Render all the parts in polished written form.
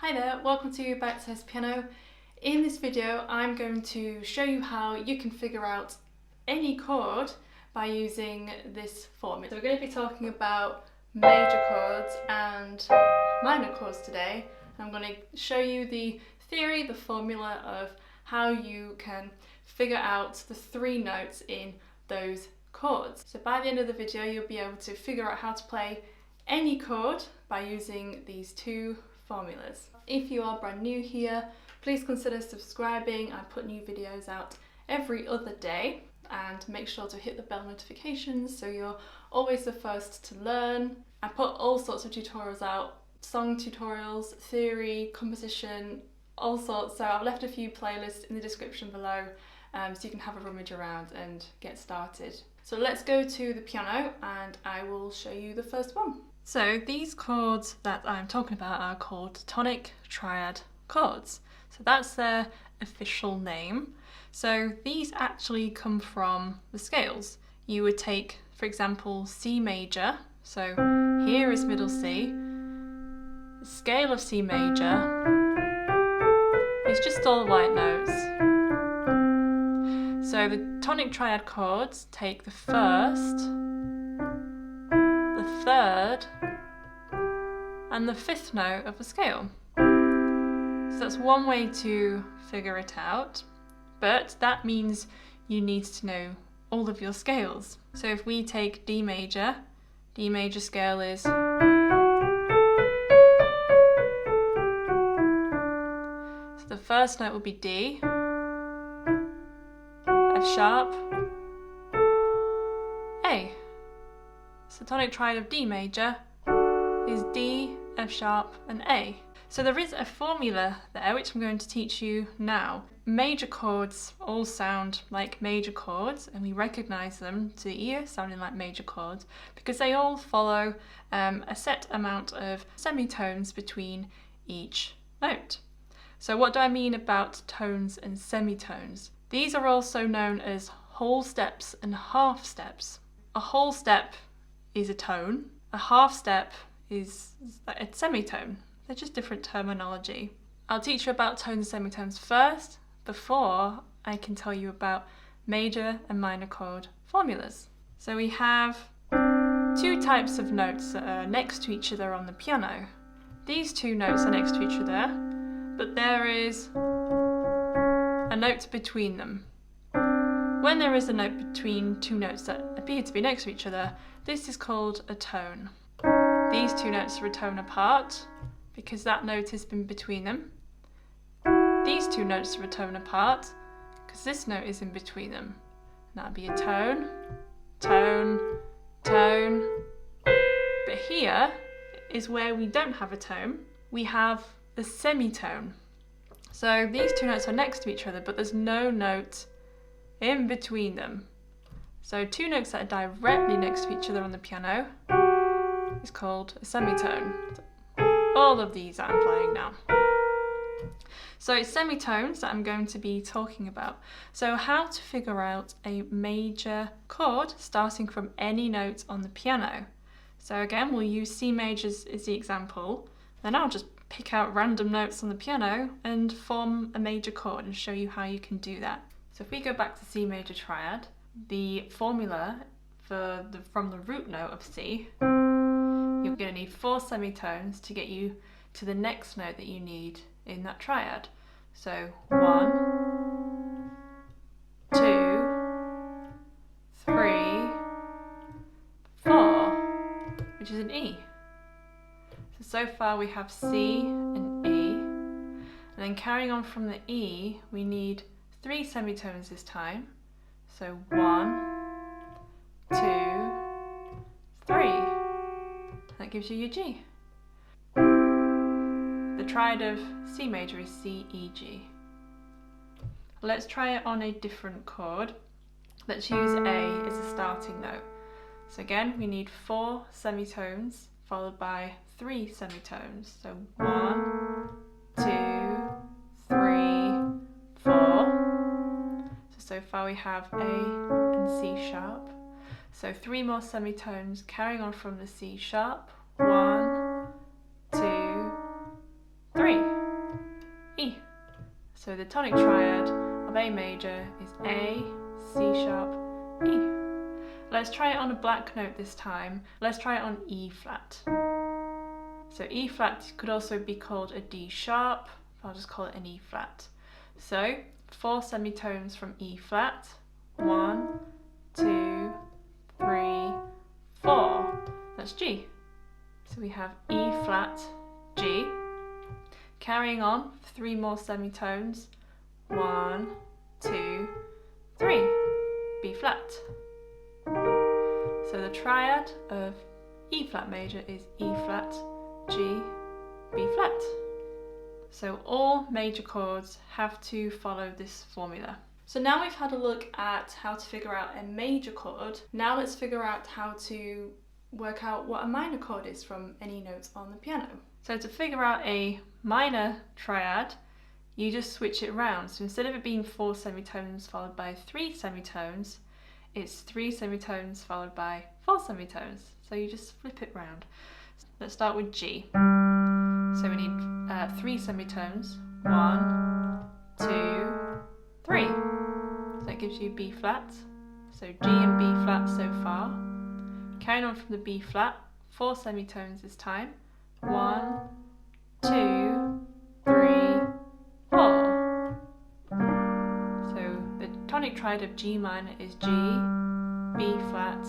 Hi there, welcome to Bitesize Piano. In this video I'm going to show you how you can figure out any chord by using this formula. So we're going to be talking about major chords and minor chords today. I'm going to show you the theory, the formula of how you can figure out the three notes in those chords. So by the end of the video you'll be able to figure out how to play any chord by using these two formulas. If you are brand new here, please consider subscribing. I put new videos out every other day, and make sure to hit the bell notifications so you're always the first to learn. I put all sorts of tutorials out, song tutorials, theory, composition, all sorts. So I've left a few playlists in the description below so you can have a rummage around and get started. So let's go to the piano and I will show you the first one. So these chords that I'm talking about are called Tonic Triad Chords. So that's their official name. So these actually come from the scales. You would take, for example, C major. So here is middle C. The scale of C major is just all the white notes. So the tonic triad chords take the first, the third, and the fifth note of the scale. So that's one way to figure it out, but that means you need to know all of your scales. So if we take D major scale is, so the first note will be D, F sharp, A. So tonic triad of D major is D, F sharp and A. So there is a formula there which I'm going to teach you now. Major chords all sound like major chords, and we recognise them to the ear sounding like major chords because they all follow a set amount of semitones between each note. So what do I mean about tones and semitones? These are also known as whole steps and half steps. A whole step is a tone, a half step is a semitone. They're just different terminology. I'll teach you about tones and semitones first before I can tell you about major and minor chord formulas. So we have two types of notes that are next to each other on the piano. These two notes are next to each other, but there is a note between them. When there is a note between two notes that appear to be next to each other, this is called a tone. These two notes are a tone apart because that note has been between them. These two notes are a tone apart because this note is in between them. And that'll be a tone, tone, tone. But here is where we don't have a tone. We have a semitone. So these two notes are next to each other, but there's no note in between them. So two notes that are directly next to each other on the piano is called a semitone. All of these that I'm playing now. So it's semitones that I'm going to be talking about. So how to figure out a major chord starting from any note on the piano. So again, we'll use C major as the example. Then I'll just pick out random notes on the piano and form a major chord and show you how you can do that. So if we go back to C major triad, the formula from the root note of C, you're going to need 4 semitones to get you to the next note that you need in that triad. So 1, 2, 3, 4, which is an E. So far we have C and E, and then carrying on from the E, we need 3 semitones this time. So 1, 2, 3. That gives you your G. The triad of C major is C, E, G. Let's try it on a different chord. Let's use A as a starting note. So again, we need 4 semitones followed by 3 semitones. So 1, 2, 3, 4. So far we have A and C sharp. So 3 more semitones carrying on from the C sharp. 1, 2, 3. the tonic triad of A major is A, C sharp, E. Let's try it on a black note this time. Let's try it on E flat. So E flat could also be called a D sharp. I'll just call it an E flat. So 4 semitones from E flat. 1, 2, 3, 4. That's G. So we have E flat, G. Carrying on, 3 more semitones. 1, 2, 3. B flat. So the triad of E flat major is E flat, G, B flat. So all major chords have to follow this formula. So now we've had a look at how to figure out a major chord. Now let's figure out how to work out what a minor chord is from any notes on the piano. So to figure out a minor triad, you just switch it around. So instead of it being 4 semitones followed by 3 semitones, it's 3 semitones followed by 4 semitones. So you just flip it round. Let's start with G. So we need 3 semitones. 1, 2, 3. So that gives you B flat. So G and B flat so far. Carrying on from the B flat, 4 semitones this time. 1, 2, 3, 4. So the tonic triad of G minor is G, B flat,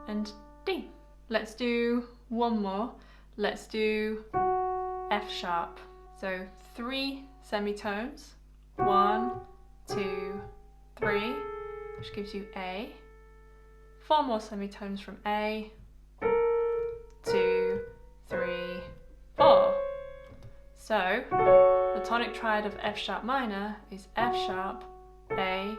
and D. Let's do one more. Let's do F sharp. So 3 semitones. 1, 2, 3, which gives you A. 4 more semitones from A. 2, 3, 4. So the tonic triad of F sharp minor is F sharp, A,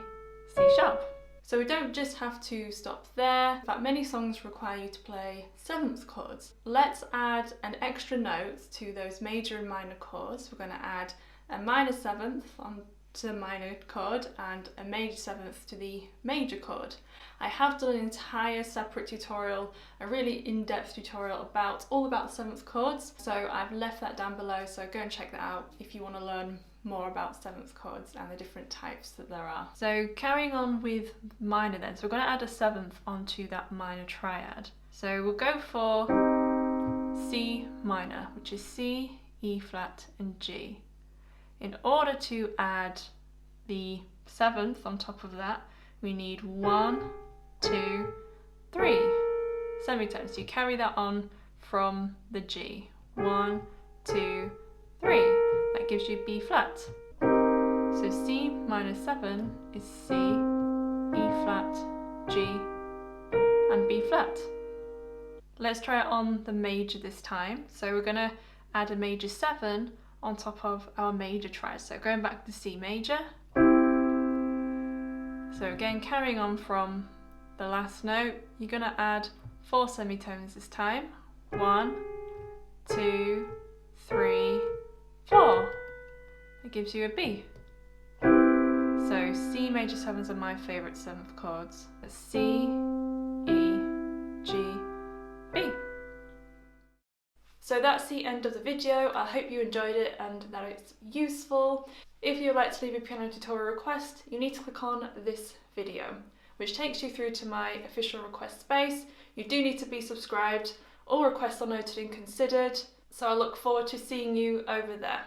C sharp. So we don't just have to stop there. In fact, many songs require you to play 7th chords. Let's add an extra note to those major and minor chords. We're going to add a minor 7th onto the minor chord and a major 7th to the major chord. I have done an entire separate tutorial, a really in-depth tutorial all about the 7th chords. So I've left that down below, so go and check that out if you want to learn more about 7th chords and the different types that there are. So carrying on with minor then, so we're going to add a 7th onto that minor triad. So we'll go for C minor, which is C, E flat and G. In order to add the 7th on top of that, we need 1, 2, 3 semitones. So you carry that on from the G. 1, 2, 3. That gives you B flat. So C minor 7 is C, E flat, G, and B flat. Let's try it on the major this time. So we're going to add a major 7 on top of our major triad. So going back to C major. So again, carrying on from the last note, you're going to add 4 semitones this time. 1, 2, 3, 4. It gives you a B. So C major 7s are my favourite 7th chords. That's C, E, G, B. So that's the end of the video. I hope you enjoyed it and that it's useful. If you'd like to leave a piano tutorial request, you need to click on this video, which takes you through to my official request space. You do need to be subscribed. All requests are noted and considered. So I look forward to seeing you over there.